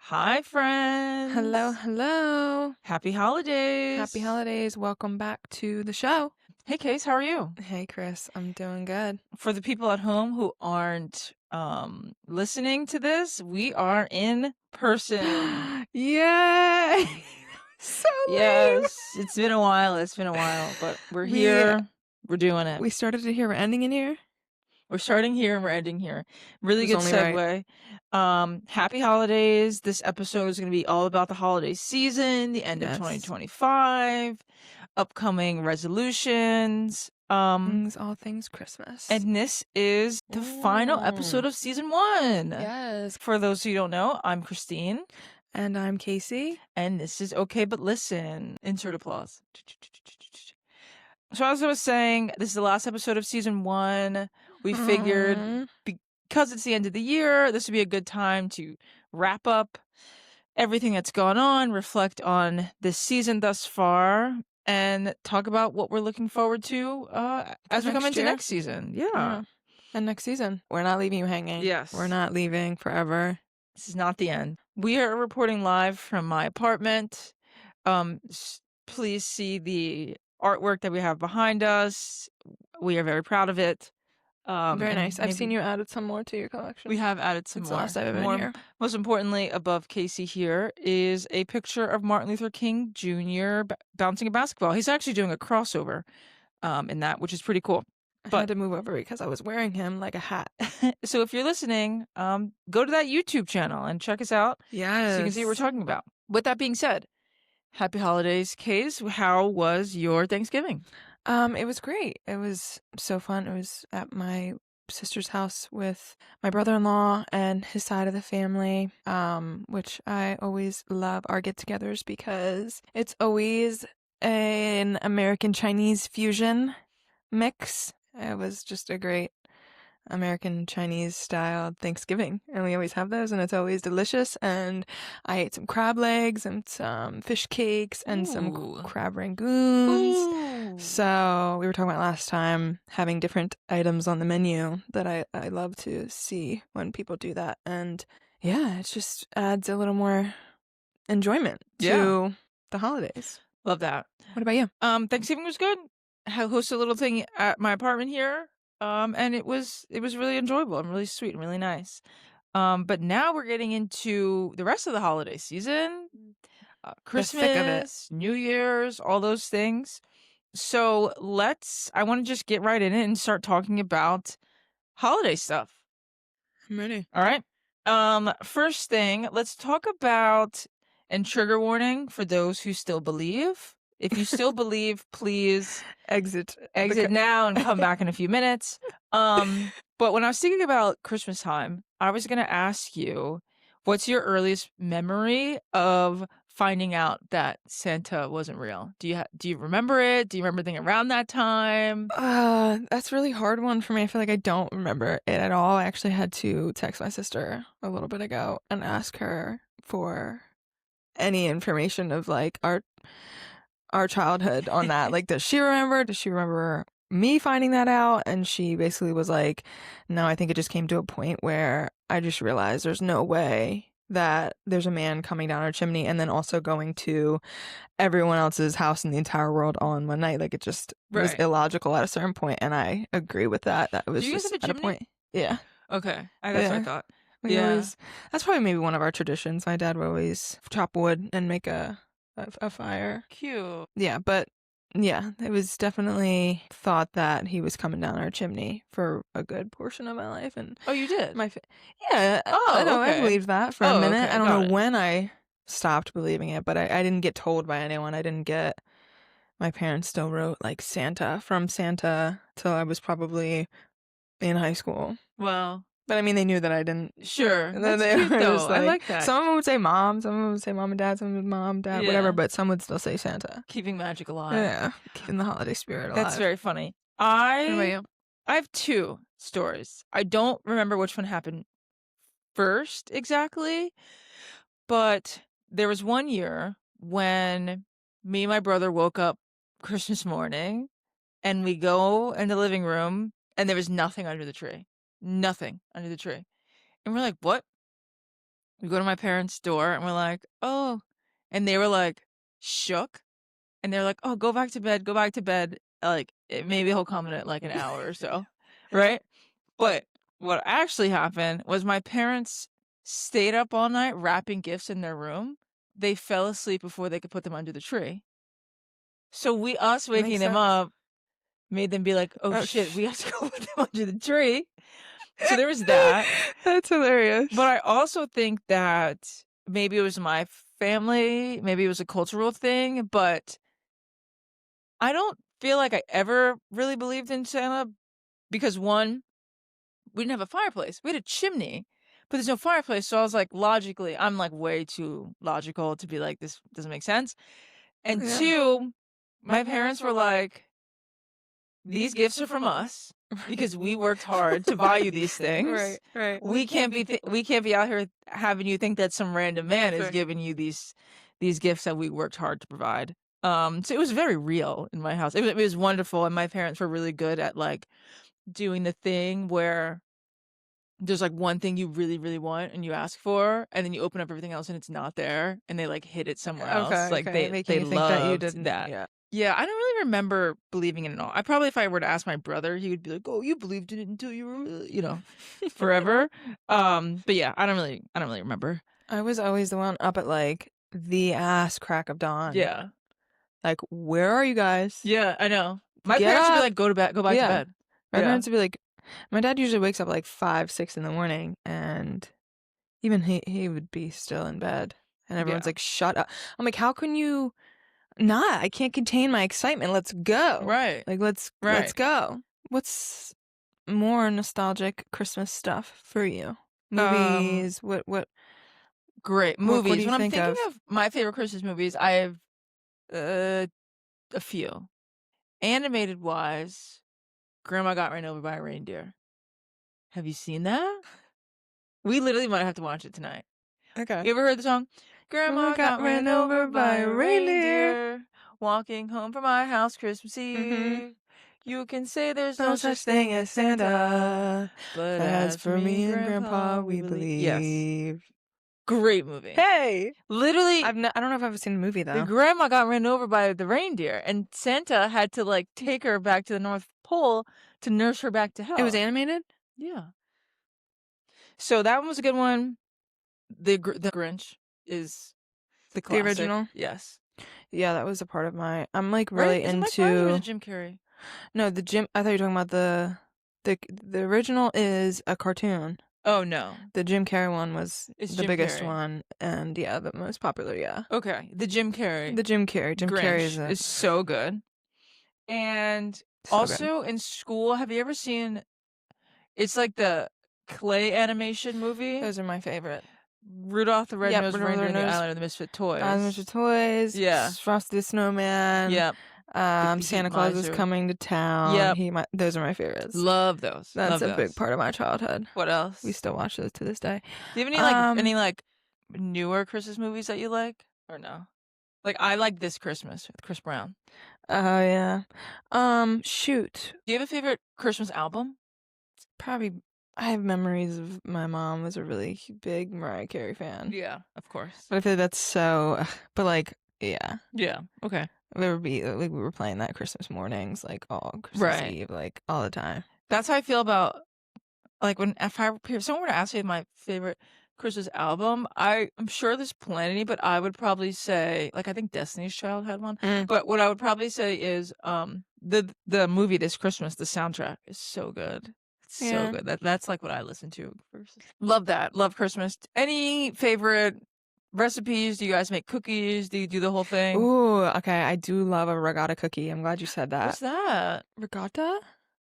Hi, Hello, friends. hello. Happy holidays. Happy holidays. Welcome back to the show. Hey, Case, how are you? Hey, Chris. I'm doing good. For the people at home who aren't listening to this, we are in person. Yay! So lame. Yes, it's been a while. But we're We here. We're doing it. we started it here. We're ending it here. We're starting here and we're ending here. Really It was good only right. segue. Happy holidays. This episode is going to be all about the holiday season, the end of Yes. 2025, upcoming resolutions. All things Christmas. And this is the final episode of season 1. Yes. For those who don't know, I'm Kristine. And I'm Casey. And this is Okay But Listen. Insert applause. So as I was saying, this is the last episode of season 1. We figured because it's the end of the year, this would be a good time to wrap up everything that's gone on, reflect on this season thus far, and talk about what we're looking forward to as we come into next season. Yeah. And next season. We're not leaving you hanging. Yes. We're not leaving forever. This is not the end. We are reporting live from my apartment. Please see the artwork that we have behind us. We are very proud of it. Very nice. I've seen you added some more to your collection. We have added some It's more. the last I've ever been here. Most importantly, above Casey here is a picture of Martin Luther King Jr. Bouncing a basketball. He's actually doing a crossover in that, which is pretty cool. I had to move over because I was wearing him like a hat. So if you're listening, go to that YouTube channel and check us out. Yes. So you can see what we're talking about. With that being said, happy holidays, Case. How was your Thanksgiving? It was great. It was so fun. It was at my sister's house with my brother-in-law and his side of the family, which I always love our get-togethers because it's always an American Chinese fusion mix. It was just a great American Chinese style Thanksgiving, and we always have those, and it's always delicious. And I ate some crab legs and some fish cakes and some crab rangoons. So we were talking about last time having different items on the menu that I love to see when people do that, and yeah, it just adds a little more enjoyment to the holidays. Love that. What about you? Thanksgiving was good. I hosted a little thing at my apartment here. And it was really enjoyable and really sweet and really nice. But now we're getting into the rest of the holiday season, Christmas, New Year's, all those things. So I want to just get right in it and start talking about holiday stuff. I'm ready. All right. First thing, let's talk about, and trigger warning for those who still believe. If you still believe, please exit now and come back in a few minutes. But when I was thinking about Christmas time, I was going to ask you, what's your earliest memory of finding out that Santa wasn't real? Do you remember it? Do you remember anything around that time? That's a really hard one for me. I feel like I don't remember it at all. I actually had to text my sister a little bit ago and ask her for any information of like our childhood on that. Like, does she remember? Does she remember me finding that out? And she basically was like, no, I think it just came to a point where I just realized there's no way that there's a man coming down our chimney and then also going to everyone else's house in the entire world all in one night. Like, it just was illogical at a certain point, and I agree with that. That was just at a point. Yeah. Okay. That's what I thought. That's probably maybe one of our traditions. My dad would always chop wood and make a fire. Cute. Yeah, but yeah, it was definitely thought that he was coming down our chimney for a good portion of my life. And oh, you did? Yeah. I know. Okay. I believed that for a minute. Okay, I don't know when I stopped believing it, but I didn't get told by anyone. My parents still wrote like Santa from Santa till I was probably in high school. Well, but I mean, they knew that I didn't. Sure. That's cute, though. I like that. Some of them would say mom, some of them would say mom and dad, some would mom, dad, whatever, but some would still say Santa. Keeping magic alive. Yeah, keeping the holiday spirit alive. That's very funny. What about you? I have 2 stories. I don't remember which one happened first exactly, but there was one year when me and my brother woke up Christmas morning and we go in the living room and there was nothing under the tree. Nothing under the tree. And we're like, what? We go to my parents' door and we're like, "Oh," and they were like shook, and they're like, "Oh, go back to bed, go back to bed." Like maybe he'll come in at like an hour or so, right? But what actually happened was my parents stayed up all night wrapping gifts in their room. They fell asleep before they could put them under the tree. So us waking Makes them sense. up made them be like, "Oh Oh, shit, we have to go put them under the tree." So there was that. That's hilarious. But I also think that maybe it was my family, maybe it was a cultural thing, but I don't feel like I ever really believed in Santa because one, we didn't have a fireplace. We had a chimney, but there's no fireplace. So I was like, logically, I'm like way too logical to be like, this doesn't make sense. And Yeah. two, my parents were like, these gifts are from us because we worked hard to buy you these things. Right. We can't be out here having you think that some random man is Sure. giving you these gifts that we worked hard to provide. So it was very real in my house. It was wonderful, and my parents were really good at like doing the thing where there's like one thing you really, really want and you ask for, and then you open up everything else and it's not there, and they like hid it somewhere else. Like Okay. Making they you think that you loved didn't. that. Yeah. Yeah, I don't really remember believing in it all. I probably, if I were to ask my brother, he would be like, "Oh, you believed in it until you were, forever." But yeah, I don't really remember. I was always the one up at like the ass crack of dawn. Yeah. Like, where are you guys? Yeah, I know. My Get parents would be up. like, "Go to bed, go back to Yeah. bed." My Yeah. parents would be like, my dad usually wakes up at like 5, 6 in the morning, and even he would be still in bed, and everyone's Yeah. like, "Shut up!" I'm like, "How can you not? I can't contain my excitement. Let's go! Right. Like, let's Right. go." What's more nostalgic Christmas stuff for you? Movies? What Great do movies. you When I'm think thinking of? of my favorite Christmas movies, I have a few. Animated wise, Grandma Got Ran Over by a Reindeer. Have you seen that? We literally might have to watch it tonight. Okay. You ever heard the song? Grandma Grandma got ran over by a reindeer, walking home from my house Christmas Eve. You can say there's no such thing as Santa, but as for me and Grandpa, we believe. Yes. Great movie. Hey! Literally, I don't know if I've ever seen the movie the though. grandma got ran over by the reindeer, and Santa had to like take her back to the North Pole to nurse her back to health. It was animated? Yeah. So that one was a good one. The Grinch is the classic. The original? Yes. Yeah, that was a part of my. I'm like really Right? Is it Mike Myers or is into. it Jim Carrey? No, the Jim. I thought you were talking about the original is a cartoon. Oh no. The Jim Carrey one was It's the Jim biggest Carrey. one, and yeah, the most popular. Yeah. Okay. The Jim Carrey. The Jim Carrey. Jim Carrey Grinch is is so good. And so good. also in school, have you ever seen, it's like the clay animation movie? Those are my favorite. Rudolph the Red-Nosed Rudolph the Reindeer and the Red-Nosed- Island of the Misfit Toys. Mr. Toys. Yeah. Frosty the Snowman. Yep. The Santa Heat Claus is Miser. coming to town. Yep. Those are my favorites. Love those. That's Love a big those. part of my childhood. What else? We still watch those to this day. Do you have any like newer Christmas movies that you like or no? Like I like This Christmas with Chris Brown. Oh yeah. Shoot. Do you have a favorite Christmas album? Probably I have memories of my mom was a really big Mariah Carey fan. Yeah, of course. But I feel like that's so but like yeah. Yeah. Okay. There would be like we were playing that Christmas mornings, like all Christmas Right. Eve, like all the time. That's how I feel about like if someone were to ask me my favorite Christmas album, I'm sure there's plenty, but I would probably say like I think Destiny's Child had one. But what I would probably say is the movie This Christmas, the soundtrack is so good. It's Yeah. so good. That's like what I listen to first. Love that. Love Christmas. Any favorite recipes? Do you guys make cookies? Do you do the whole thing? Ooh, okay. I do love a regatta cookie. I'm glad you said that. What's that? Regatta?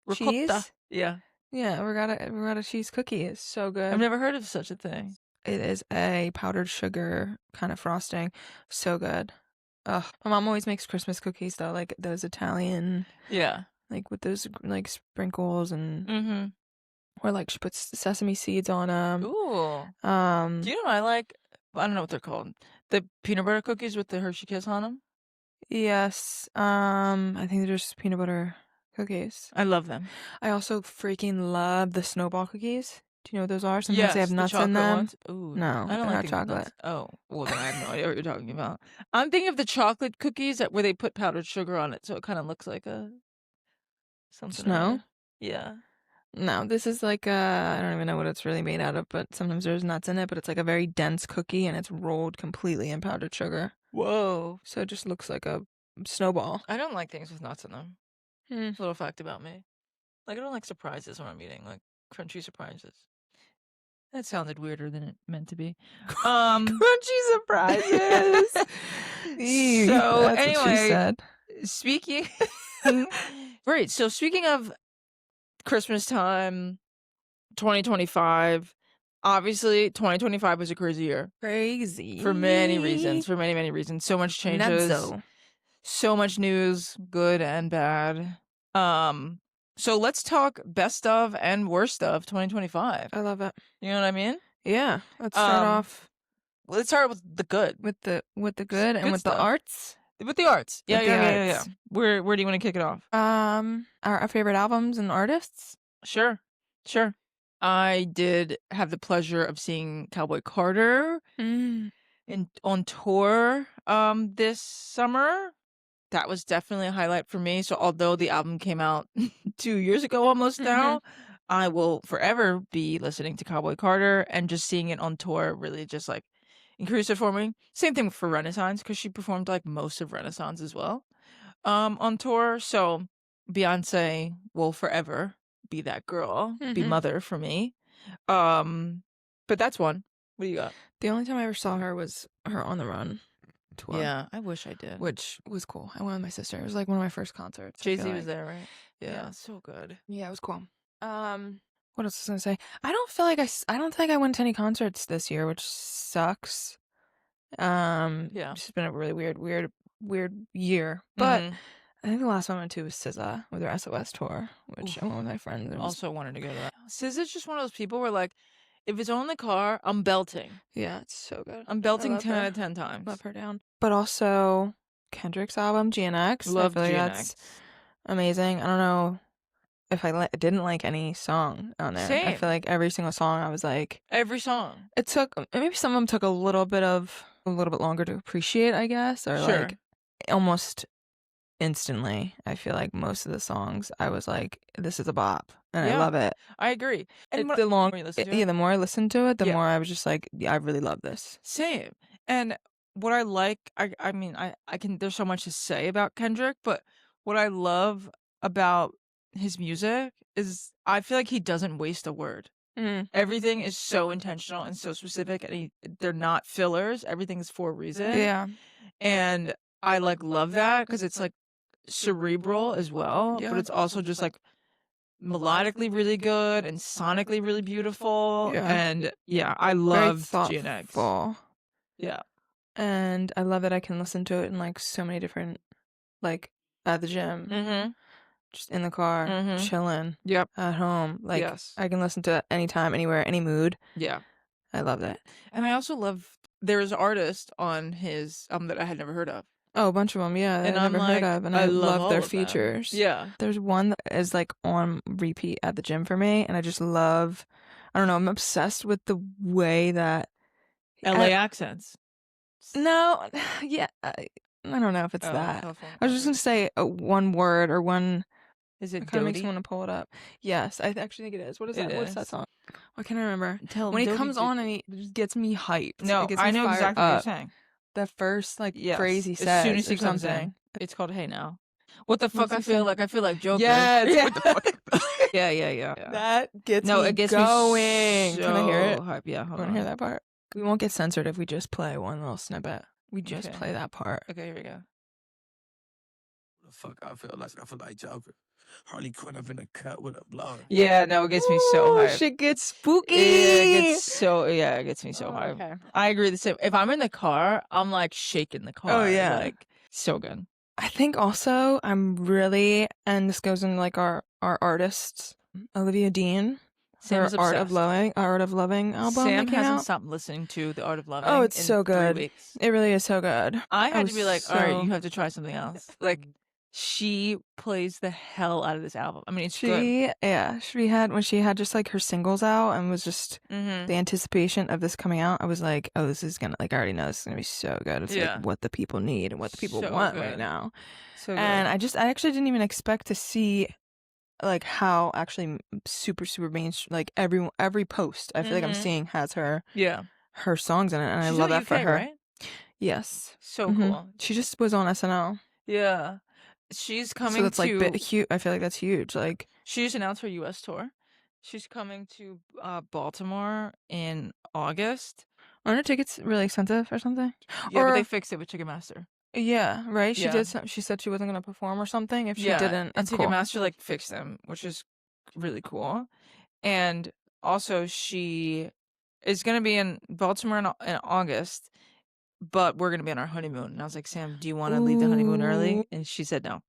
Ricotta. Cheese? Yeah. Yeah, regatta cheese cookie is so good. I've never heard of such a thing. It is a powdered sugar kind of frosting. So good. Ugh. My mom always makes Christmas cookies though, like those Italian, Yeah. like with those like sprinkles and Mm-hmm. or like she puts sesame seeds on them. Ooh. Do you know what I like? I don't know what they're called. The peanut butter cookies with the Hershey Kiss on them. Yes. I think they're just peanut butter cookies. I love them. I also freaking love the snowball cookies. Do you know what those are? Sometimes they have the nuts in chocolate them. ones. Ooh, No, I don't they're like not things with nuts. chocolate. Oh, well, then I have no idea what you're talking about. I'm thinking of the chocolate cookies where they put powdered sugar on it, so it kind of looks like a something or Snow? other. Yeah. No, this is like I don't even know what it's really made out of, but sometimes there's nuts in it, but it's like a very dense cookie and it's rolled completely in powdered sugar. Whoa. So it just looks like a snowball. I don't like things with nuts in them. Little fact about me. Like, I don't like surprises when I'm eating, like crunchy surprises. That sounded weirder than it meant to be. Crunchy surprises. So That's anyway, what she said. speaking right, so speaking of Christmas time, 2025, obviously 2025 was a crazy year. Crazy. For many reasons. For many reasons. So much changes. Nutso. So much news, good and bad. So let's talk best of and worst of 2025. I love it. You know what I mean? Yeah. Let's start off. Let's start with the good. With the good and Good with stuff. the arts. With the arts. Yeah, With the arts. Where do you want to kick it off? Our favorite albums and artists. Sure. I did have the pleasure of seeing Cowboy Carter on tour this summer. That was definitely a highlight for me. So although the album came out 2 years ago almost now, I will forever be listening to Cowboy Carter, and just seeing it on tour really just like increased it for me. Same thing for Renaissance, because she performed like most of Renaissance as well on tour. So Beyonce will forever be that girl, be mother for me. But that's one. What do you got? The only time I ever saw her was her On the Run tour. Yeah, I wish I did. Which was cool. I went with my sister. It was like one of my first concerts. Jay-Z was there, right? Yeah, so good. Yeah, it was cool. What else was I gonna say? I don't feel like I don't think I went to any concerts this year, which sucks. Yeah, it's just been a really weird year. But I think the last one I went to was SZA with their SOS tour, which I went with my friends. I also wanted to go to that. SZA's just one of those people where, like, if it's on in the car, I'm belting. Yeah, it's so good. I'm belting 10 out of 10 times. Love her down. But also Kendrick's album, GNX. Love I feel GNX. like that's amazing. I don't know if I didn't like any song on there. Same. I feel like every single song I was like... Every song. It took... Maybe some of them took a little bit longer to appreciate, I guess. Or like almost instantly. I feel like most of the songs I was like, this is a bop. And I love it. I agree. And the longer you listen to it, the more I listened to it, the more I was just like, yeah, I really love this. Same. And what I like, I mean, I can, there's so much to say about Kendrick, but what I love about his music is I feel like he doesn't waste a word. Everything is so intentional and so specific, and they're not fillers. Everything is for a reason. Yeah. And I like love that because it's like cerebral as well, but it's also just like melodically really good and sonically really beautiful. And I love GNX. Yeah. And I love that I can listen to it in like so many different, like at the gym, just in the car, chilling, at home. Like I can listen to it anytime, anywhere, any mood. Yeah. I love that. And I also love, there's an artist on his that I had never heard of. Oh, a bunch of them, yeah. And I've never heard of, and I love their features. Yeah. There's one that is like on repeat at the gym for me, and I just love, I don't know, I'm obsessed with the way that... LA accents. No, yeah, I don't know if it's that. California. I was just going to say one word or one... Is it It kind of makes Dodie? me want to pull it up. Yes, I actually think it is. What is that? What's that song? Why can't I remember? When he comes on and he just gets me hyped. No, gets me I know fired exactly what you're up. saying. The first like Yes. phrase he says. As soon as he or comes something. in. It's called Hey Now. What the fuck I feel like? I feel like Joker. Yes. Yeah. What the fuck? Yeah. That gets me it gets going. me so Can I hear it? hype. Yeah, hold Want on. to hear that part? We won't get censored if we just play one little snippet. We just Okay. play that part. Okay, here we go. The fuck I feel like Joker. Harley Quinn up in the cut with a blower. Yeah, no, it gets me so hype. Shit gets spooky. It gets me so hype. Okay. I agree the same. If I'm in the car, I'm like shaking the car. Oh, yeah. Like so good. I think also I'm really, and this goes in like our artists, Olivia Dean, her Sam's Art of obsessed. Loving album. Sam that came hasn't out. stopped listening to The Art of Loving. Oh, it's in so 3 good. weeks. It really is so good. I had was to be like, all right, so- you have to try something else. Like, She plays the hell out of this album. I mean, it's good. She had when she had just like her singles out and was just Mm-hmm. the anticipation of this coming out. I was like, oh, this is gonna, like, I already know this is gonna be so good. It's like Yeah. what the people need and what the people So want right good. now. So And good. I actually didn't even expect to see like how actually super mainstream, like every post I feel like I'm seeing has her Yeah. songs in it, and I She's love in the that for UK, her. right? Yes. So cool. She just was on SNL. Yeah. She's So coming that's like to huge. I feel like that's huge. Like, she just announced her US tour. She's coming to Baltimore in August. aren't her tickets really expensive or something? Yeah, but they Or fixed it with Ticketmaster. yeah, right. She Yeah. did. She said she wasn't gonna perform or something if she Yeah, didn't. and That's cool. Ticketmaster like fixed them, which is really cool. And also she is going to be in Baltimore in August, but we're going to be on our honeymoon. And I was like, "Sam, do you want to leave the honeymoon Ooh. early?" And she said no.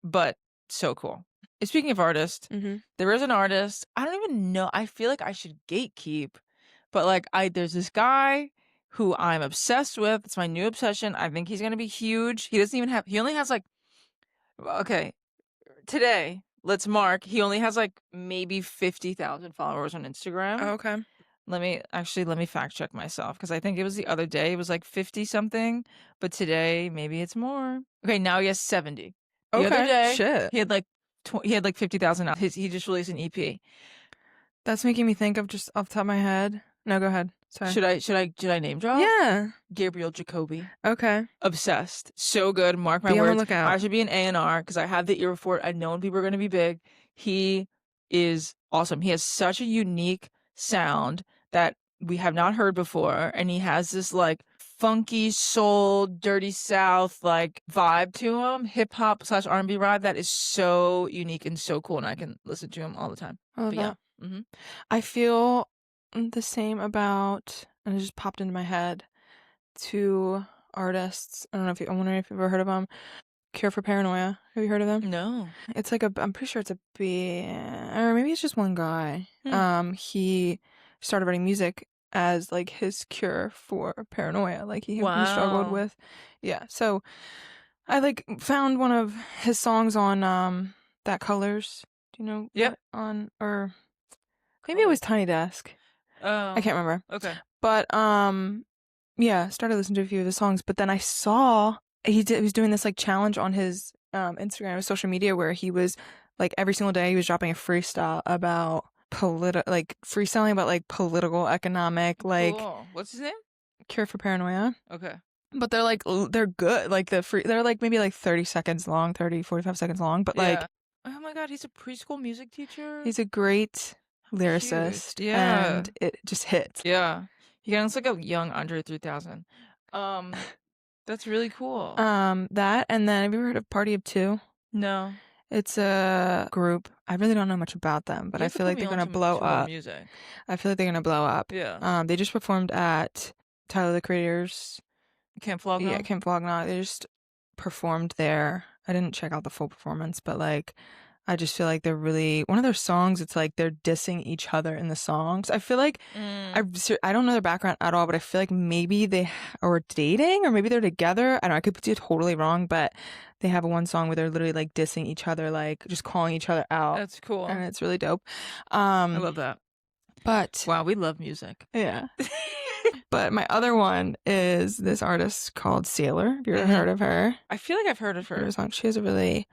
But so cool. And speaking of artists, there is an artist. I don't even know. I feel like I should gatekeep, but like there's this guy who I'm obsessed with. It's my new obsession. I think he's going to be huge. He only has like, okay, today, let's mark, he only has like maybe 50,000 followers on Instagram. Oh, okay. Let me fact check myself because I think it was the other day it was like 50 something, but today maybe it's more. Okay, now he has 70. The other Okay. day Shit. he had like 50,000 out. He just released an EP. That's making me think of, just off the top of my head. No, go ahead. Sorry. Should I name drop? Yeah. Gabriel Jacoby. Okay. Obsessed. So good. Mark my Be on the words. lookout. I should be an A&R because I have the ear for it. I know when people are going to be big. He is awesome. He has such a unique sound that we have not heard before. And he has this like funky soul, dirty South like vibe to him. Hip hop / R&B vibe that is so unique and so cool. And I can listen to him all the time. I love But that. yeah. Mm-hmm. I feel the same about, and it just popped into my head, two artists. I'm wondering if you've ever heard of them. Cure for Paranoia. Have you heard of them? No. It's like I'm pretty sure it's a or maybe it's just one guy. He started writing music as like his cure for paranoia. Like he struggled Wow. with. Yeah. So I like found one of his songs on That Colors. Do you know? Yep. Or maybe it was Tiny Desk. I can't remember. Okay. But yeah, started listening to a few of his songs, but then I saw he was doing this like challenge on his Instagram or social media where he was like every single day he was dropping a freestyle about freestyling about like political, economic, like Cool. What's his name? Cure for Paranoia. Okay. But they're like they're good. Like they're like maybe like 30 seconds long, 30, 45 seconds long, but like oh my god, he's a preschool music teacher. he's a great lyricist. Cute. Yeah. And it just hits. Yeah. He sounds like a young Andre 3000. That's really cool. That, and then have you ever heard of Party of Two? No. It's a group. I really don't know much about them, but I feel like they're gonna blow up. Music. I feel like they're gonna blow up. Yeah. They just performed at Tyler the Creator's. Camp Flog Gnaw? Yeah, Camp Flog Gnaw. They just performed there. I didn't check out the full performance, but like I just feel like they're really one of their songs. It's like they're dissing each other in the songs. I feel like I don't know their background at all, but I feel like maybe they are dating or maybe they're together. I don't know. I could be totally wrong, but they have one song where they're literally like dissing each other, like just calling each other out. That's cool. And it's really dope. I love that. But wow, we love music. Yeah. But my other one is this artist called Sailor. Have you ever heard of her? I feel like I've heard of her. She has a really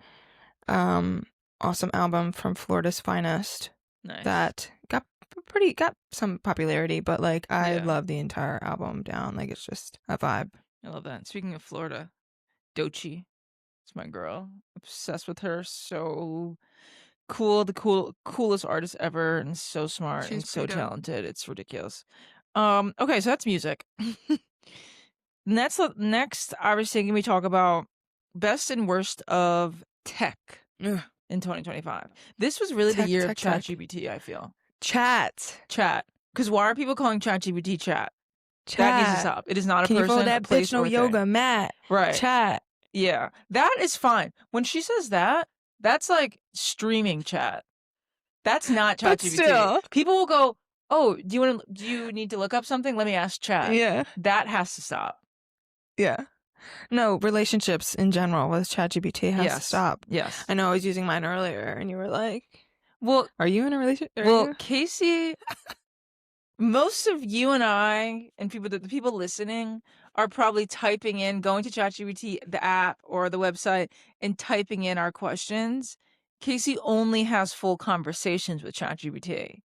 awesome album from Florida's Finest. Nice. That got some popularity, but like I love the entire album down. Like it's just a vibe. I love that. Speaking of Florida, Doechii. It's my girl. Obsessed with her. So cool. The coolest artist ever, and so smart and so talented. It's ridiculous. Okay, so that's music. Next, I was thinking we talk about best and worst of tech in 2025. This was really the year of ChatGPT, I feel. Chat. Because why are people calling ChatGPT chat? That needs to stop. It is not a person. Can you follow that bitch? No yoga mat. Right. Chat. Yeah, that is fine. When she says that, that's like streaming chat. That's not ChatGPT. People will go, "Oh, do you need to look up something? Let me ask chat." Yeah. That has to stop. Yeah. No, relationships in general with ChatGPT has to Yes. stop. Yes. I know I was using mine earlier, and you were like, Well, "Are you in a relationship?" well, Casey, most of you and I and the people listening are probably typing in, going to ChatGPT, the app or the website, and typing in our questions. Casey only has full conversations with ChatGPT.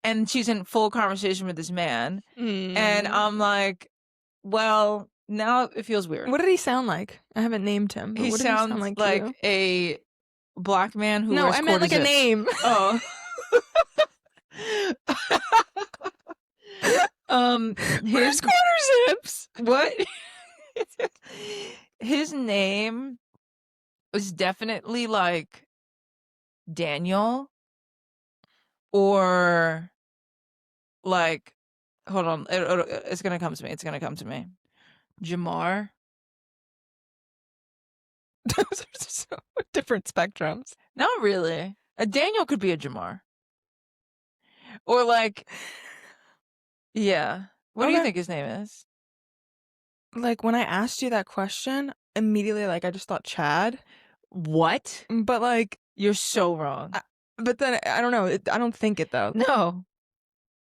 And she's in full conversation with this man. And I'm like, well, now it feels weird. What did he sound like? I haven't named him. But He what did he sound sounds like, like to you? a black man who No, wears I meant like a zips. name. Oh. Where's quarter zips? What? His name is definitely like Daniel or like, hold on, it's gonna come to me. It's gonna come to me. Jamar. Those are so different spectrums. Not really. A Daniel could be a Jamar. Or like, yeah. What do you Okay. think his name is? Like when I asked you that question, immediately like I just thought Chad. What? But like You're so wrong. but then I don't know. I don't think it though. No.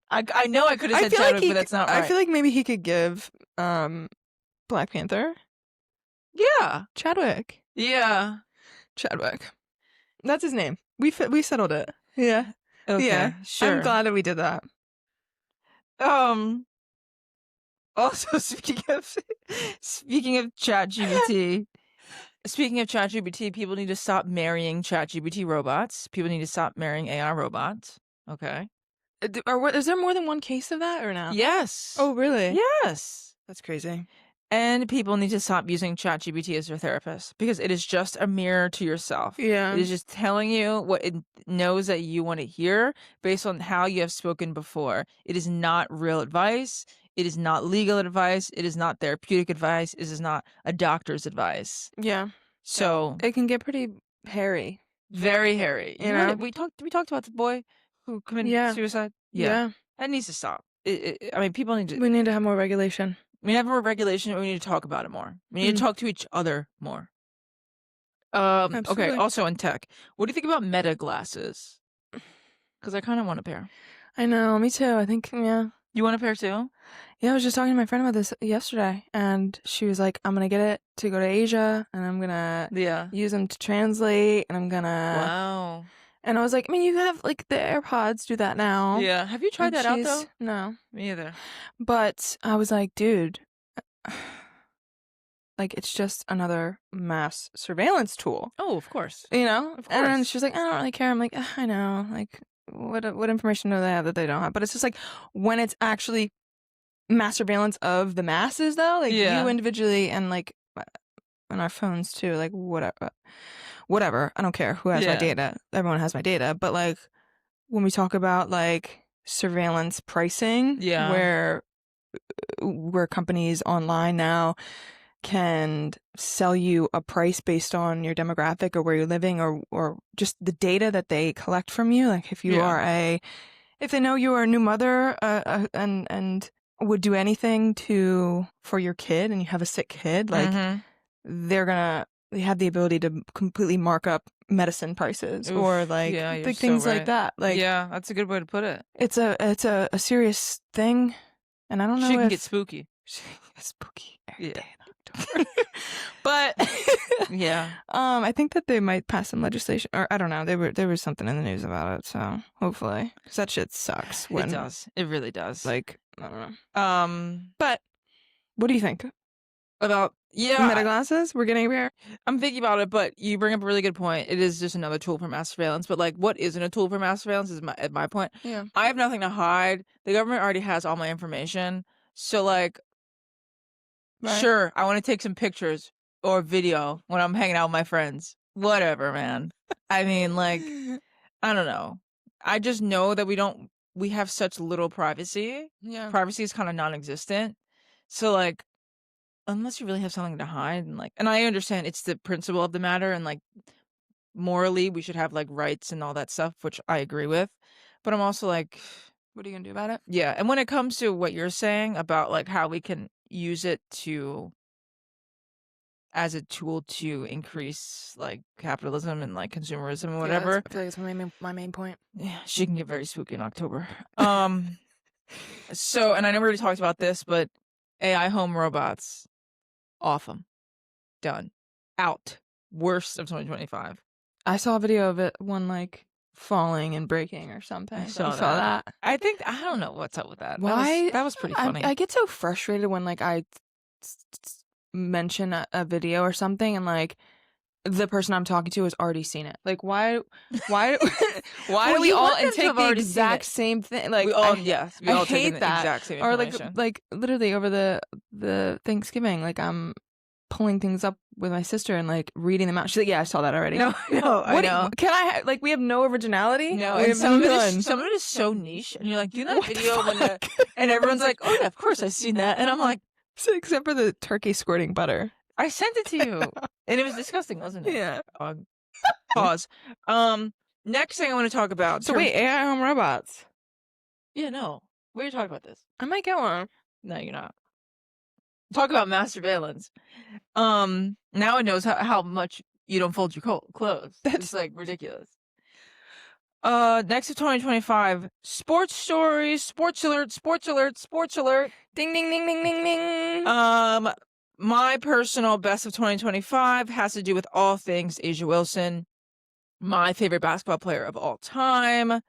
I know I could have I said feel Chadwick, like but that's not right. I feel like maybe he could give Black Panther Yeah. Chadwick. Yeah. Chadwick. That's his name. We settled it. Yeah. Okay. Yeah. Sure. I'm glad that we did that. Also, speaking of ChatGPT, people need to stop marrying ChatGPT robots. People need to stop marrying AI robots. Okay. Is there more than one case of that or not? Yes. Oh, really? Yes. That's crazy. And people need to stop using ChatGPT as their therapist because it is just a mirror to yourself. Yeah. It is just telling you what it knows that you want to hear based on how you have spoken before. It is not real advice. It is not legal advice. It is not therapeutic advice. It is not a doctor's advice. Yeah. So it can get pretty hairy. very hairy. You know? We talked about the boy who committed suicide. Yeah. That needs to stop. I mean, people need to. We need to have more regulation. We have more regulation. We need to talk about it more. We need to talk to each other more. Okay. Absolutely. Also in tech, what do you think about Meta glasses? Because I kind of want a pair. I know. Me too. I think, yeah. You want a pair too? Yeah, I was just talking to my friend about this yesterday, and she was like, I'm going to get it to go to Asia, and I'm going to use them to translate, and I'm going to... Wow. And I was like, I mean, you have, like, the AirPods do that now. Yeah. Have you tried that out, though? No. Me either. But I was like, dude, like, it's just another mass surveillance tool. Oh, of course. You know? Of course. And then she was like, I don't really care. I'm like, I know. Like, what information do they have that they don't have? But it's just like, when it's actually mass surveillance of the masses, though, like, you individually and, like, on our phones, too, like, whatever. I don't care who has my data. Everyone has my data. But, like, when we talk about, like, surveillance pricing, where companies online now can sell you a price based on your demographic or where you're living or just the data that they collect from you. Like, if you are if they know you are a new mother and would do anything for your kid and you have a sick kid, like, they have the ability to completely mark up medicine prices. Oof, or like things like that. Like, yeah, that's a good way to put it. It's a serious thing, and I don't know. She can get spooky. She can get spooky. Yeah. But yeah, I think that they might pass some legislation, or I don't know. There was something in the news about it, so hopefully, 'cause that shit sucks. It does. It really does. Like, I don't know. But what do you think about Meta glasses? We're getting there. I'm thinking about it, but you bring up a really good point. It is just another tool for mass surveillance. But like, what isn't a tool for mass surveillance is at my point. Yeah, I have nothing to hide. The government already has all my information. So like, sure, I want to take some pictures or video when I'm hanging out with my friends. Whatever, man. I mean, like, I don't know. I just know that we have such little privacy. Yeah. Privacy is kind of non-existent. So like, unless you really have something to hide and I understand it's the principle of the matter and like morally we should have like rights and all that stuff, which I agree with. But I'm also like, what are you gonna do about it? Yeah. And when it comes to what you're saying about like how we can use it as a tool to increase like capitalism and like consumerism and whatever. I feel like it's my main point. Yeah, she can get very spooky in October. So, and I never really talked about this, but AI home robots, off them, done, out, worst of 2025. I saw a video of it, one like falling and breaking or something. I saw You saw that? I don't know what's up with that. Why? That was pretty funny. I get so frustrated when like I mention a video or something and like the person I'm talking to has already seen it. Like why Well, do we you all want them to take have the already seen exact it. same thing? Like we all I take hate the that. exact same Or information. like literally over the Thanksgiving, like I'm pulling things up with my sister and like reading them out. She's like, "Yeah, I saw that already." No, I know. Can I like we have no originality? No, we and have some of none. it is so niche, and you're like, do that What the video when fuck? and everyone's like, oh yeah, of course I've seen that, and I'm like, Except for the turkey squirting butter. I sent it to you, and it was disgusting, wasn't it? Yeah. Pause. Next thing I want to talk about. So wait, AI home robots. Yeah, no, we were talking about this. I might get one. No, you're not. Talk about mass surveillance. Now it knows how much you don't fold your clothes. It's like ridiculous. Next of 2025, sports stories, sports alert, sports alert, sports alert. Ding ding ding ding ding ding. My personal best of 2025 has to do with all things A'ja Wilson, my favorite basketball player of all time.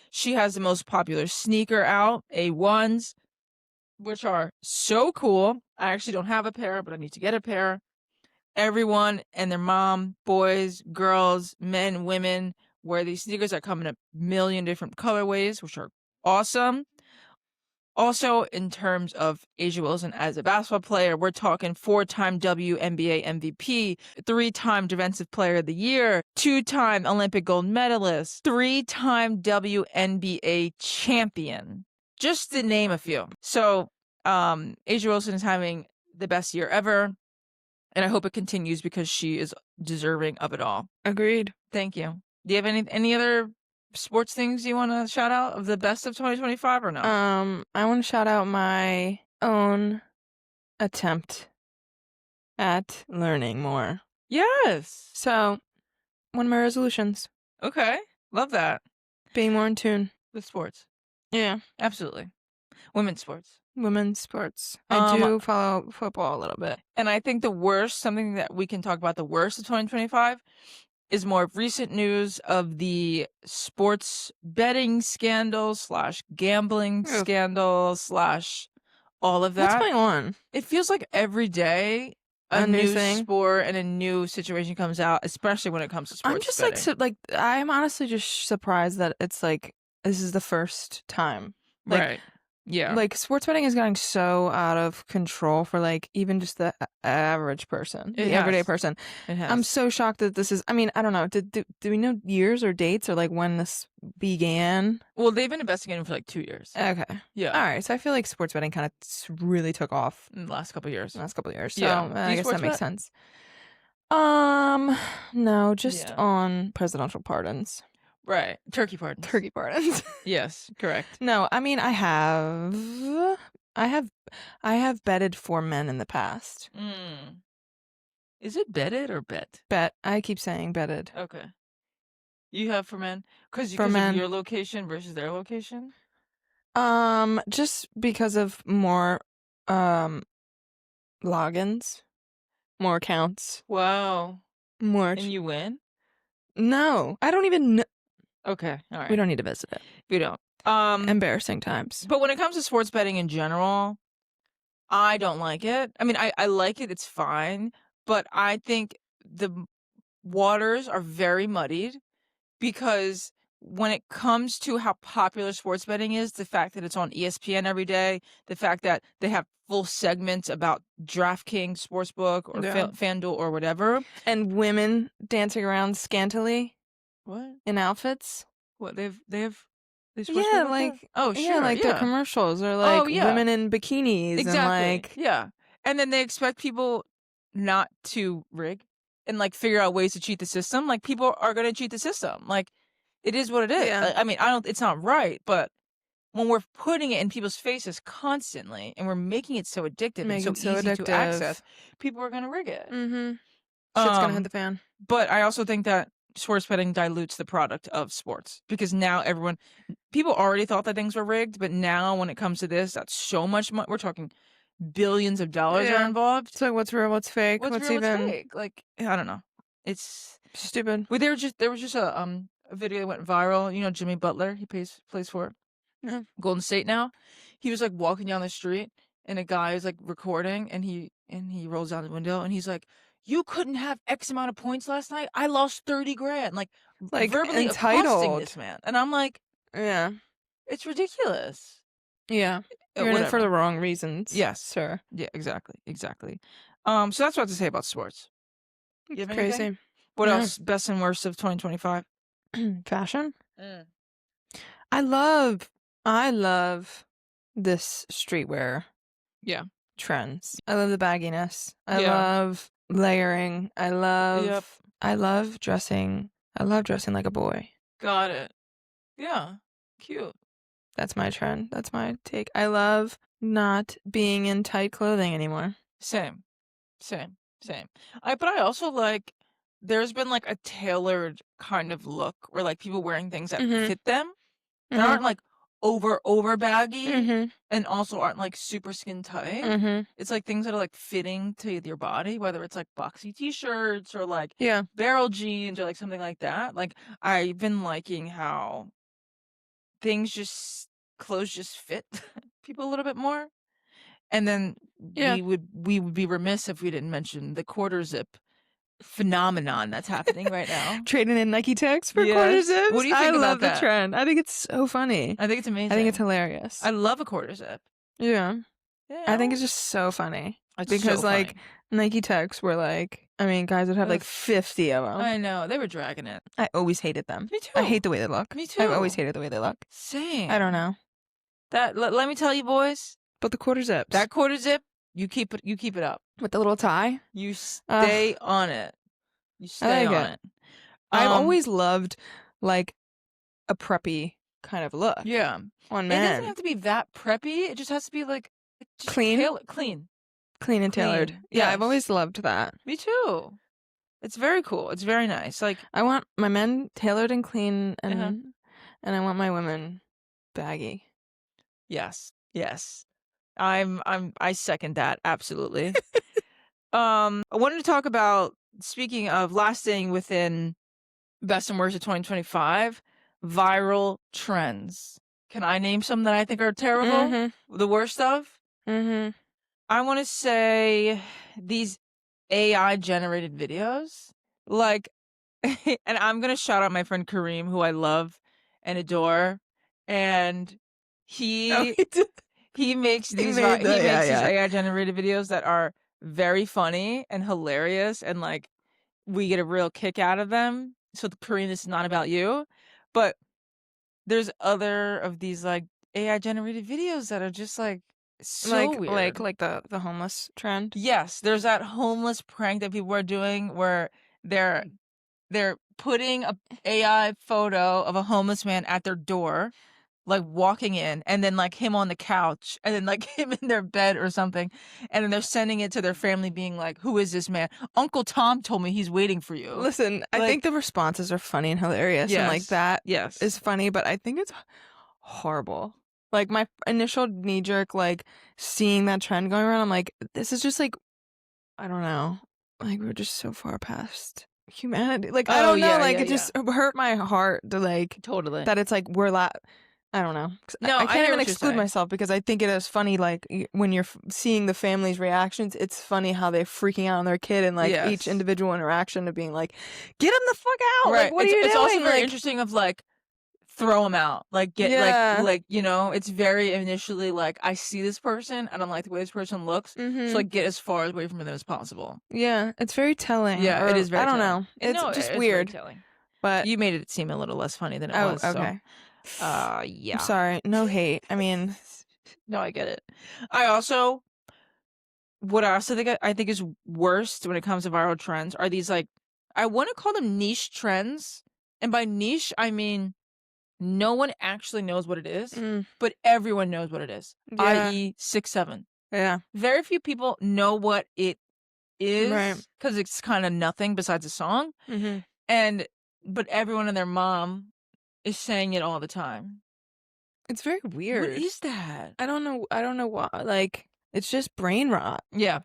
She has the most popular sneaker out, A1s, which are so cool. I actually don't have a pair, but I need to get a pair. Everyone and their mom, boys, girls, men, women, wear these sneakers that come in a million different colorways, which are awesome. Also, in terms of A'ja Wilson as a basketball player, we're talking 4-time WNBA MVP, 3-time Defensive Player of the Year, 2-time Olympic gold medalist, 3-time WNBA champion, just to name a few. So, A'ja Wilson is having the best year ever, and I hope it continues because she is deserving of it all. Agreed. Thank you. Do you have any other sports things you want to shout out of the best of 2025 or no? I want to shout out my own attempt at learning more. Yes. So, one of my resolutions, Okay. Love that. being more in tune. With sports. Yeah. Absolutely. Women's sports. Women's sports. I do follow football a little bit. And I think something that we can talk about the worst of 2025 is more recent news of the sports betting scandal / gambling scandal / all of that. What's going on? It feels like every day a new new thing? sport and a new situation comes out, especially when it comes to sports I'm just betting. I'm honestly just surprised that it's like this is the first time. Like, right. Yeah. Like sports betting is getting so out of control for like even just the average person, the everyday person. It has. I'm so shocked that this is. I mean, I don't know. Do we know years or dates or like when this began? Well, they've been investigating for like 2 years. Okay. Yeah. All right. So I feel like sports betting kind of really took off in the last couple of years. So Yeah. I guess that makes bet? sense. No, just on presidential pardons. Right. Turkey pardons. Turkey pardons. Yes, correct. No, I mean I have betted for men in the past. Is it betted or bet? Bet. I keep saying betted. Okay. You have for men? Because For men. of your location versus their location? Just because of more logins, more accounts, Wow. more. And you win? No, I don't even know. Okay. All right. We don't need to visit it. We don't. Embarrassing times. But when it comes to sports betting in general, I don't like it. I mean, I like it. It's fine. But I think the waters are very muddied because when it comes to how popular sports betting is, the fact that it's on ESPN every day, the fact that they have full segments about DraftKings Sportsbook or FanDuel or whatever. And women dancing around scantily. What? In outfits. What, they have yeah, like that? Oh, sure. Yeah, like their commercials are like women in bikinis. Exactly. And like yeah. And then they expect people not to rig and like figure out ways to cheat the system. Like people are going to cheat the system. Like it is what it is. Yeah. I mean, it's not right, but when we're putting it in people's faces constantly and we're making it so addictive and so Making it so easy to addictive. access, people are going to rig it. Mm-hmm. Shit's gonna hit the fan. But I also think that sports betting dilutes the product of sports because now people already thought that things were rigged, but now when it comes to this, that's so much money. We're talking billions of dollars are involved. So what's real, what's fake, What's real, even what's fake? Like, I don't know. It's stupid. well, there was just a video that went viral. You know, Jimmy Butler, he plays for Golden State now. He was like walking down the street and a guy is like recording and he rolls down the window and he's like, "You couldn't have X amount of points last night. I lost 30 grand." Like verbally accosting this man. And I'm like, yeah, it's ridiculous. Yeah. You're in it for the wrong reasons. Yes. Sir. Yeah, exactly. So that's what I have to say about sports. You have anything? Crazy. What else? Best and worst of 2025? Fashion? I love this streetwear. Yeah. Trends. I love the bagginess. I love layering. I love dressing. I love dressing like a boy. Got it. Yeah. Cute. That's my trend. That's my take. I love not being in tight clothing anymore. Same. But I also like, there's been like a tailored kind of look where like people wearing things that fit them that aren't like over baggy and also aren't like super skin tight. It's like things that are like fitting to your body, whether it's like boxy t-shirts or like barrel jeans or like something like that. Like I've been liking how clothes just fit people a little bit more. And then we would be remiss if we didn't mention the quarter zip phenomenon that's happening right now. Trading in Nike Techs for quarter zips. What do you think about that? I love the trend. I think it's so funny. I think it's amazing. I think it's hilarious. I love a quarter zip. Yeah. I think it's just so funny. Because like Nike Techs were like, I mean, guys would have like 50 of them. I know. They were dragging it. I always hated them. Me too. I hate the way they look. Me too. I've always hated the way they look. Same. I don't know. Let me tell you, boys. But the quarter zips. That quarter zip, you keep it up. With the little tie? You stay on it. You stay on it. I've always loved like a preppy kind of look. Yeah. On men. It doesn't have to be that preppy. It just has to be like clean. Clean and tailored. Yeah, Yes. I've always loved that. Me too. It's very cool. It's very nice. Like I want my men tailored and clean and I want my women baggy. Yes. I second that absolutely. I wanted to talk about, speaking of lasting within best and worst of 2025, viral trends. Can I name some that I think are terrible? The worst of? I want to say these AI generated videos. Like, and I'm going to shout out my friend Kareem, who I love and adore. And he makes these AI generated videos that are very funny and hilarious, and like we get a real kick out of them. So the Korean is not about you, but there's other of these like AI generated videos that are just like so weird. Like the homeless trend. Yes, there's that homeless prank that people are doing where they're putting a AI photo of a homeless man at their door, like walking in, and then like him on the couch, and then like him in their bed or something, and then they're sending it to their family being like, "Who is this man? Uncle Tom told me he's waiting for you." Listen, I think the responses are funny and hilarious, and like that is funny, but I think it's horrible. Like my initial knee jerk, like seeing that trend going around, I'm like, this is just like, I don't know, like we're just so far past humanity. Like I don't know, like it just hurt my heart to like that it's like we're I don't know. No, I can't even exclude myself because I think it is funny. Like when you're seeing the family's reactions, it's funny how they're freaking out on their kid and like each individual interaction of being like, "Get him the fuck out!" Right. Like, what are you doing? It's also very interesting of like, throw him out. Like like you know, it's very initially like, I see this person and I'm like, the way this person looks, so like get as far away from them as possible. Yeah, it's very telling. Yeah, it is very. I don't telling. know. It's just weird. Very telling. But you made it seem a little less funny than it was. Okay. So. Yeah. I'm sorry. No hate. I mean, no, I get it. What I also think is worst when it comes to viral trends are these like, I want to call them niche trends, and by niche I mean no one actually knows what it is, Mm, but everyone knows what it is, yeah. i.e. 6-7. Yeah. Very few people know what it Right. is because it's kind of nothing besides a song. Mm-hmm. But everyone and their mom is saying it all the time. It's very weird. What is that? I don't know. I don't know why. Like, it's just brain rot. Yeah,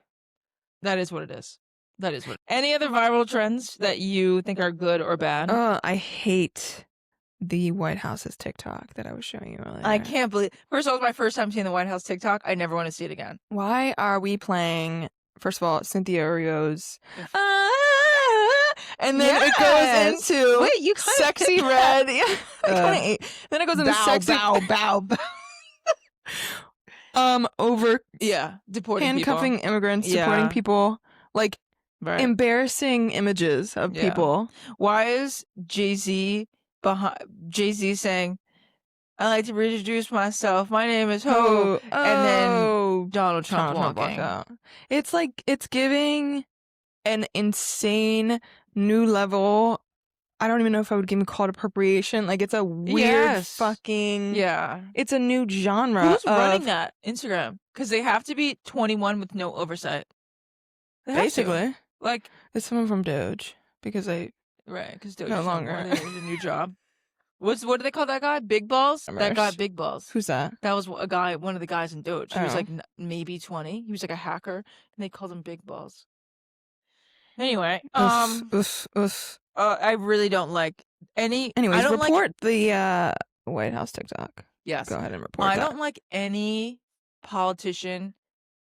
that is what it is. That is what. Any other viral trends that you think are good or bad? I hate the White House's TikTok that I was showing you earlier. I can't believe. First of all, it was my first time seeing the White House TikTok. I never want to see it again. Why are we playing? First of all, Cynthia Erio's, and then it goes into Wait, you kinda sexy red. Yeah, I kinda ate. Then it goes into sexy bow. over Deporting handcuffing people. immigrants, supporting Yeah. people, like Right. embarrassing images of Yeah. people. Why is Jay-Z saying, "I like to reintroduce myself. My name is Ho," and then Donald Trump walking out. It's like it's giving an insane new level. I don't even know if I would even call it appropriation. Like, it's a weird fucking. Yeah. It's a new genre. Who's running that Instagram? Because they have to be 21 with no oversight. They have to. Basically, Like, it's someone from Doge because they right? Because Doge no is longer. There's a new job. What do they call that guy? Big Balls. That guy, Big Balls. Who's that? That was a guy, one of the guys in Doge. He was Oh. like maybe 20. He was like a hacker, and they called him Big Balls. Anyway, I really don't like any. Anyways, I don't report the White House TikTok. Yes. Go ahead and report I that. don't like any politician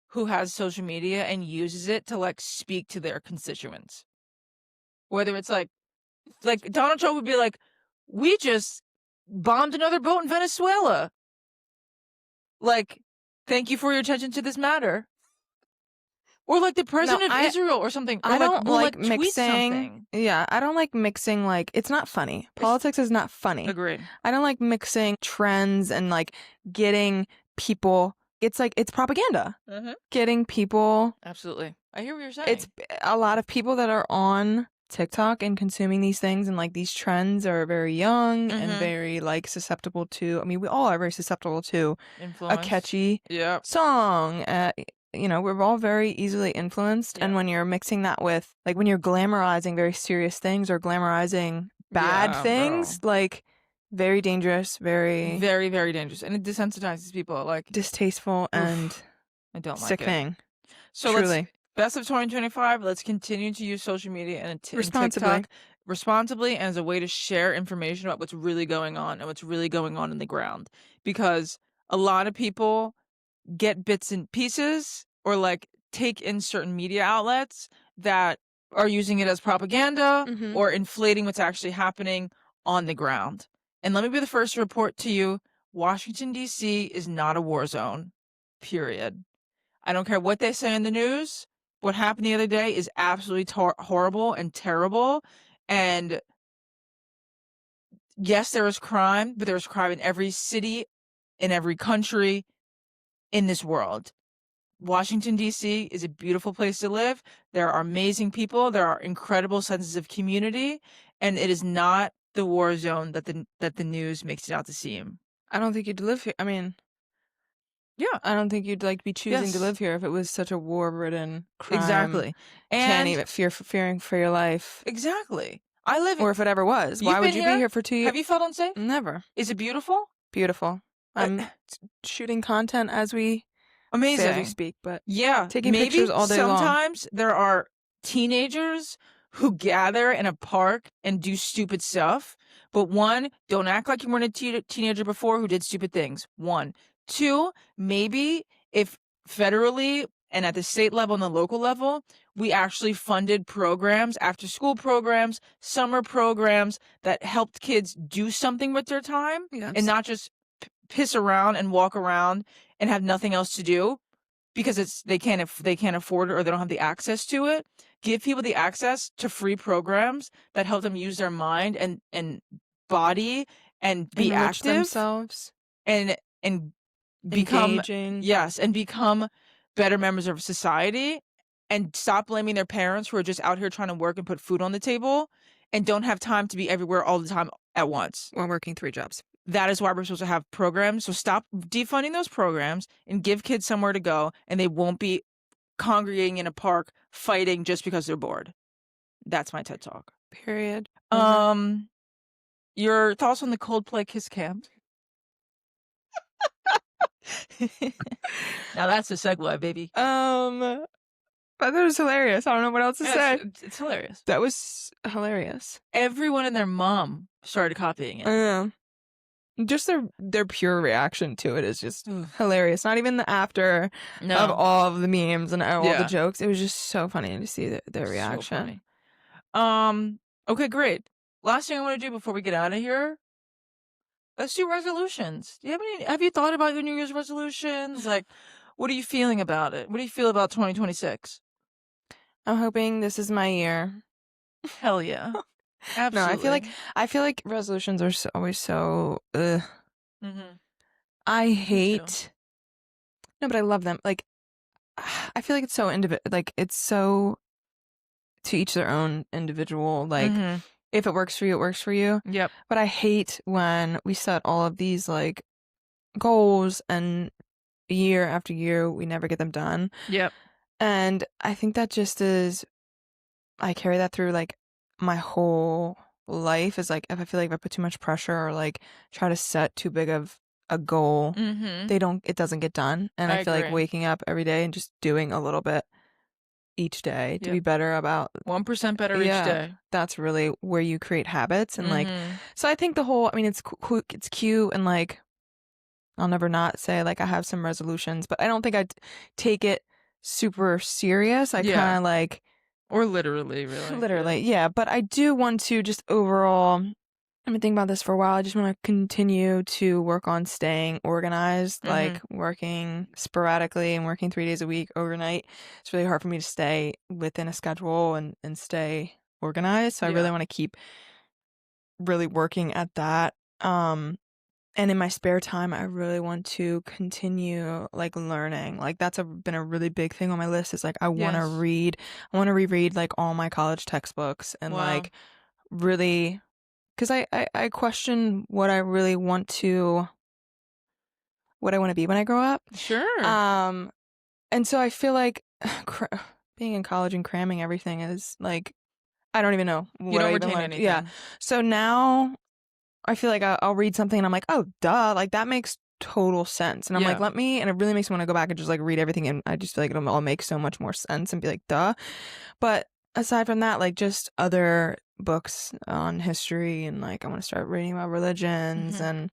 who has social media and uses it to like speak to their constituents. Whether it's like Donald Trump would be like, "We just bombed another boat in Venezuela. Like, thank you for your attention to this matter." Or like the president of Israel or something. Or I don't like tweet mixing. something. Yeah, I don't like mixing. Like, it's not funny. Politics is not funny. Agreed. I don't like mixing trends and like getting people. It's like it's propaganda. Mm-hmm. Getting people. Absolutely. I hear what you're saying. It's a lot of people that are on TikTok and consuming these things and like these trends are very young and very like susceptible to. I mean, we all are very susceptible to influence. A catchy song. You know, we're all very easily influenced. And when you're mixing that with, like, when you're glamorizing very serious things or glamorizing bad things, like, very dangerous, very, very, very dangerous. And it desensitizes people. Like, distasteful and I don't like sickening. So truly. Best of 2025, let's continue to use social media and responsibly. TikTok responsibly and as a way to share information about what's really going on and what's really going on in the ground. Because a lot of people get bits and pieces or like take in certain media outlets that are using it as propaganda or inflating what's actually happening on the ground. And let me be the first to report to you, Washington, D.C. is not a war zone, period. I don't care what they say in the news. What happened the other day is absolutely horrible and terrible. And yes, there is crime, but there's crime in every city, in every country, in this world. Washington, D.C. is a beautiful place to live. There are amazing people. There are incredible senses of community. And it is not the war zone that the news makes it out to seem. I don't think you'd live here. I mean, yeah, I don't think you'd like be choosing to live here if it was such a war-ridden crime. Exactly. And can't even fearing for your life. Exactly. I live in, or if it ever was. Why would you be here for 2 years? Have you felt unsafe? Never. Is it beautiful? Beautiful. I'm shooting content as we amazing say as we speak, but taking maybe pictures all day long. Sometimes there are teenagers who gather in a park and do stupid stuff. But one, don't act like you weren't a teenager before who did stupid things. 1. 2, maybe if federally and at the state level and the local level, we actually funded programs, after school programs, summer programs that helped kids do something with their time and not just piss around and walk around and have nothing else to do because they can't afford it or they don't have the access to it. Give people the access to free programs that help them use their mind and body and be enrich active themselves and become engaging. and become better members of society and stop blaming their parents who are just out here trying to work and put food on the table and don't have time to be everywhere all the time at once while working 3 jobs. that is why we're supposed to have programs. So stop defunding those programs and give kids somewhere to go, and they won't be congregating in a park fighting just because they're bored. That's my TED Talk. Period. Your thoughts on the Coldplay Kiss Cam? Now that's a segue, baby. But that was hilarious. I don't know what else to say. It's hilarious. That was hilarious. Everyone and their mom started copying it. Just their pure reaction to it is just hilarious. Not even the after No. of all of the memes and all Yeah. the jokes. It was just so funny to see their reaction. So funny. Okay, great. Last thing I want to do before we get out of here, let's do resolutions. Do you have you thought about your New Year's resolutions? Like, what are you feeling about it? What do you feel about 2026? I'm hoping this is my year. Hell yeah. Absolutely. No, I feel like resolutions are always so Mm-hmm. I too. hate No, but I love them. Like I feel like it's so like it's so to each their own individual. Like if it works for you, it works for you. Yep. But I hate when we set all of these like goals and year after year we never get them done. Yep. And I think that just is I carry that through like my whole life is like if I feel like if I put too much pressure or like try to set too big of a goal, it doesn't get done. And I feel agree. like waking up every day and just doing a little bit each day to be better about 1% better each day. That's really where you create habits and like so I think the whole I mean it's cute and like I'll never not say like I have some resolutions, but I don't think I'd take it super serious. I kind of like or literally really. Literally, yeah. But I do want to just overall I've been thinking about this for a while. I just want to continue to work on staying organized, like working sporadically and working 3 days a week overnight. It's really hard for me to stay within a schedule and stay organized. So I really want to keep really working at that. And in my spare time, I really want to continue like learning. Like that's been a really big thing on my list is like I want to read. I want to reread like all my college textbooks and like really because I question what I really want to be when I grow up. Sure. And so I feel like being in college and cramming everything is like I don't even know what you don't I retain even learned. anything. Yeah. So now I feel like I'll read something and I'm like, oh, duh, like that makes total sense. And I'm like, and it really makes me want to go back and just like read everything. And I just feel like it'll all make so much more sense and be like, duh. But aside from that, like just other books on history and like I want to start reading about religions and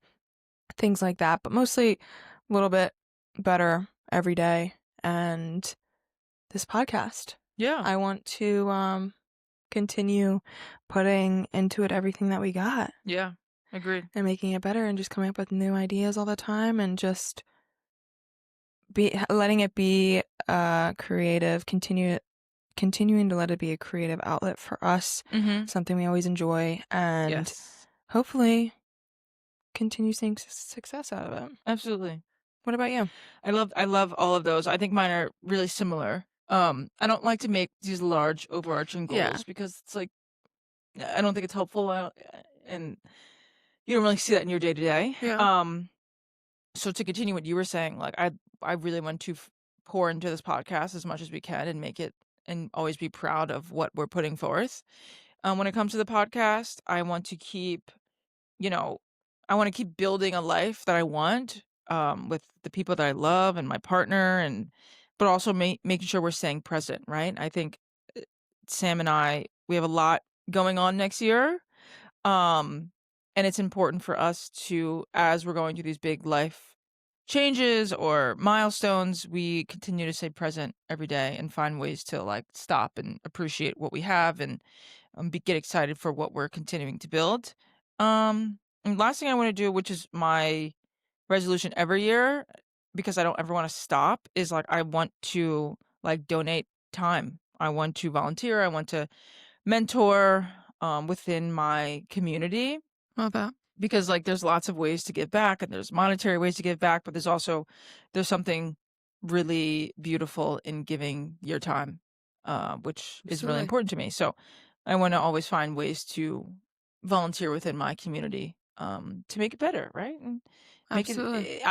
things like that. But mostly a little bit better every day. And this podcast. Yeah. I want to continue putting into it everything that we got. Yeah. Agreed. And making it better and just coming up with new ideas all the time and just letting it be creative, continuing to let it be a creative outlet for us, something we always enjoy, and hopefully continue seeing success out of it. Absolutely. What about you? I love all of those. I think mine are really similar. I don't like to make these large overarching goals because it's like I don't think it's helpful and you don't really see that in your day to day. So to continue what you were saying, like I really want to pour into this podcast as much as we can and make it and always be proud of what we're putting forth. When it comes to the podcast, I want to keep, I want to keep building a life that I want with the people that I love and my partner, but also making sure we're staying present, right? I think Sam and I, we have a lot going on next year. And it's important for us to, as we're going through these big life changes or milestones, we continue to stay present every day and find ways to like stop and appreciate what we have and get excited for what we're continuing to build. And last thing I want to do, which is my resolution every year, because I don't ever want to stop, is like I want to like donate time. I want to volunteer. I want to mentor within my community. Love that. Because like there's lots of ways to give back and there's monetary ways to give back, but there's something really beautiful in giving your time, which is really important to me. So I want to always find ways to volunteer within my community to make it better, right? And Absolutely.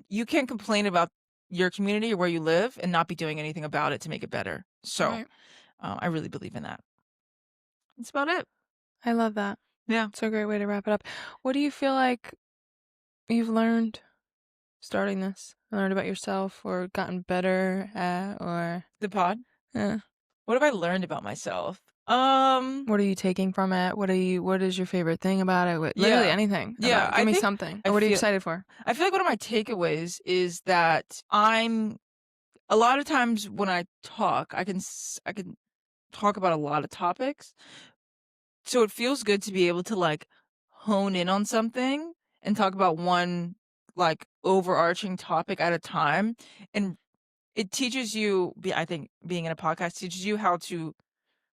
you can't complain about your community or where you live and not be doing anything about it to make it better. So Right. I really believe in that. That's about it. I love that. Yeah. It's a great way to wrap it up. What do you feel like you've learned starting this? Learned about yourself or gotten better at, or The pod. yeah. What have I learned about myself? What are you taking from it? What is your favorite thing about it? Literally Yeah. anything about Yeah, it. I Give me think something. I What are you feel excited for? I feel like one of my takeaways is that a lot of times when I talk, I can talk about a lot of topics. So it feels good to be able to like hone in on something and talk about one like overarching topic at a time. And it teaches you, I think being in a podcast teaches you how to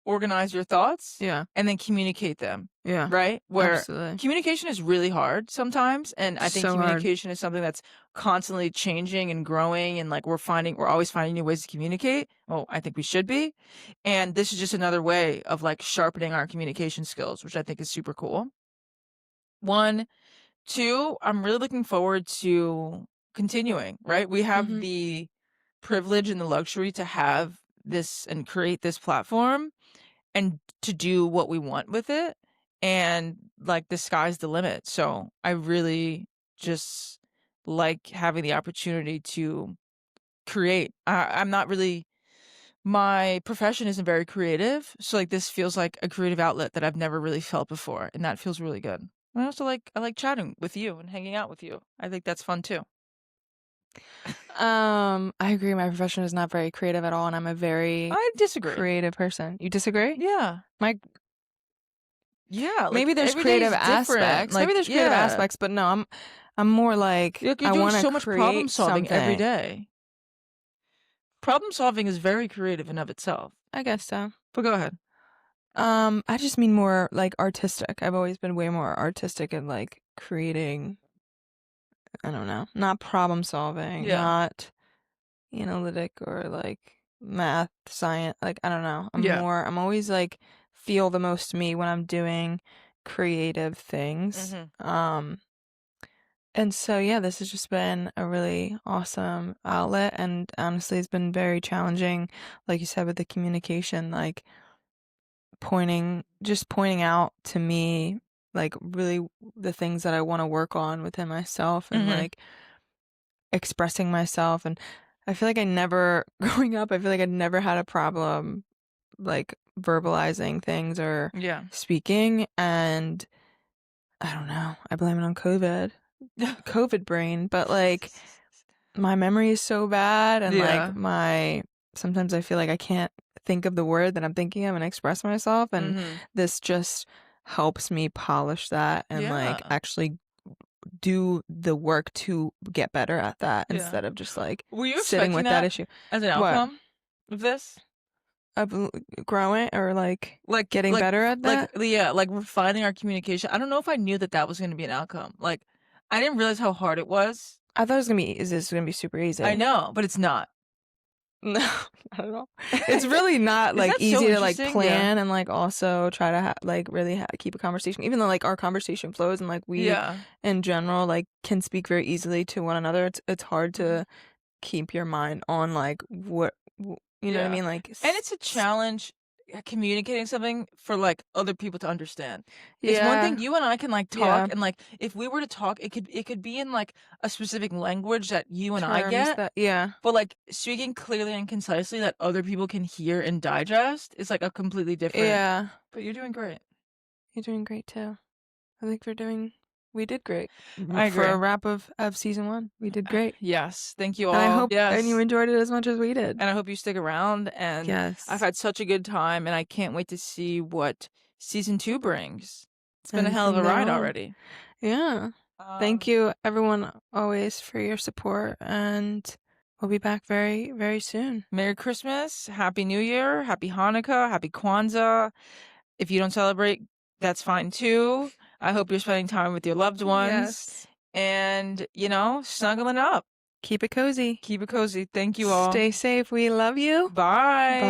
organize your thoughts Yeah. and then communicate them. Yeah. Right? Where Absolutely. communication is really hard sometimes. And I think So hard. communication is something that's constantly changing and growing. And like we're always finding new ways to communicate. Well, I think we should be. And this is just another way of like sharpening our communication skills, which I think is super cool. 1, 2, I'm really looking forward to continuing, right? We have the privilege and the luxury to have this and create this platform and to do what we want with it. And like the sky's the limit. So I really just like having the opportunity to create. I'm not really, my profession isn't very creative. So like this feels like a creative outlet that I've never really felt before. And that feels really good. I like chatting with you and hanging out with you. I think that's fun too. I agree. My profession is not very creative at all, and I'm a very I disagree. creative person. You disagree? Yeah. Yeah. Like maybe there's every day is creative different. aspects. Like, Maybe there's creative yeah. aspects, but no, I'm more like You're I doing want to so much problem create solving every something. day. Problem solving is very creative in of itself. I guess so. But go ahead. I just mean more like artistic. I've always been way more artistic and like creating. I don't know, not problem solving, Yeah. not analytic or like math, science. Like I don't know. Yeah. I'm always like feel the most me when I'm doing creative things. And so yeah, this has just been a really awesome outlet, and honestly, it's been very challenging, like you said, with the communication, like pointing out to me like really the things that I want to work on within myself and like expressing myself. And I feel like growing up, I feel like I never had a problem like verbalizing things or speaking. And I don't know, I blame it on COVID brain, but like my memory is so bad, and like sometimes I feel like I can't think of the word that I'm thinking of and express myself, and this just helps me polish that and like actually do the work to get better at that instead of just like sitting with that issue as an outcome of this, of growing or like getting better at that. Like refining our communication. I don't know if I knew that was going to be an outcome. Like I didn't realize how hard it was. I thought it was gonna be. Is this gonna be super easy? I know, but it's not. No, I don't know. It's really not like easy to like plan and like also try to like really keep a conversation. Even though like our conversation flows and like we in general like can speak very easily to one another. It's hard to keep your mind on like what you know what I mean. Like, and it's a challenge communicating something for like other people to understand. It's one thing you and I can like talk and like if we were to talk, it could be in like a specific language that you and I get. But like speaking clearly and concisely that other people can hear and digest is like a completely different. Yeah. But you're doing great. You're doing great too. I think we did great. I agree. For a wrap of season 1. We did great. Yes. Thank you all. And I hope and you enjoyed it as much as we did. And I hope you stick around. And I've had such a good time, and I can't wait to see what season 2 brings. It's been a hell of a ride already. Yeah. Thank you, everyone, always for your support. And we'll be back very, very soon. Merry Christmas. Happy New Year. Happy Hanukkah. Happy Kwanzaa. If you don't celebrate, that's fine too. I hope you're spending time with your loved ones. Yes. And, snuggling up. Keep it cozy. Keep it cozy. Thank you all. Stay safe. We love you. Bye.